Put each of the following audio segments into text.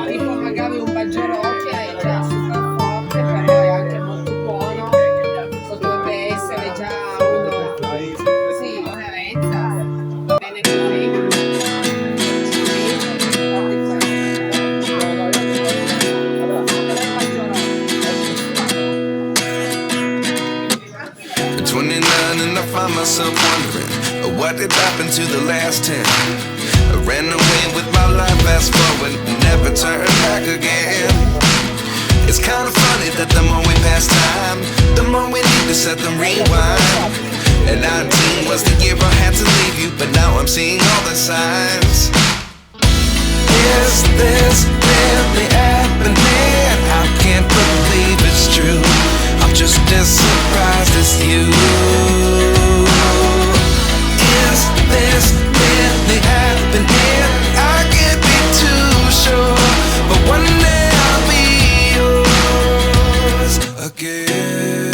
Tipo magari un baggiorocchio è già super forte, però è anche molto buono. Potrebbe essere già uno. Sì, un'erenza. Va bene così. At 29 and I find myself wondering what did happen to the last 10. I ran away with my life, fast forward, never turn back again. It's kind of funny that the more we pass time, the more we need to set them rewind. And 19 was the year I had to leave you, but now I'm seeing all the signs. Is this really happening? I can't believe it's true. I'm just as surprised as you. Is this really happening? I can't be too sure, but one day I'll be yours again.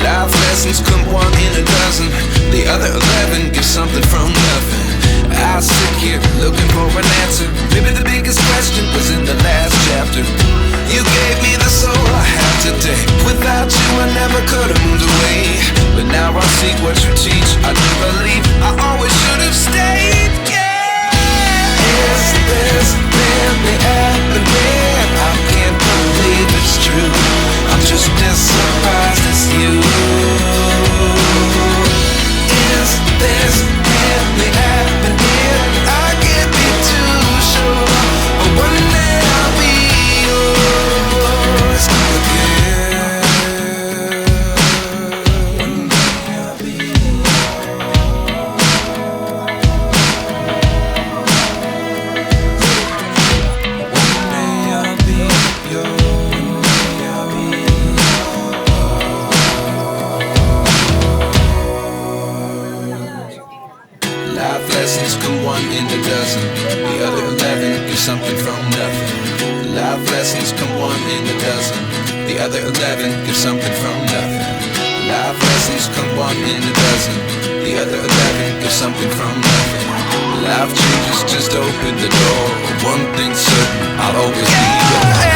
Life lessons come one in a dozen. The other 11 give something from nothing. I sit here looking for an answer. Maybe the biggest question was in the last chapter. You gave me the soul I have today. Without you I never could have moved away. But now I see what you teach. I do believe I always should have stayed. Yeah. Is this really happening? I can't believe it's true. I'm just as surprised as you. Is this really happening? I can't be too sure, but one day I'll be yours again. One day I'll be Life lessons come one in a dozen. The other 11 give something from nothing. Life lessons come one in a dozen. The other 11 give something from nothing. Life lessons come one in a dozen. The other 11 give something from nothing. Life changes just open the door. One thing's certain, I'll always be yours.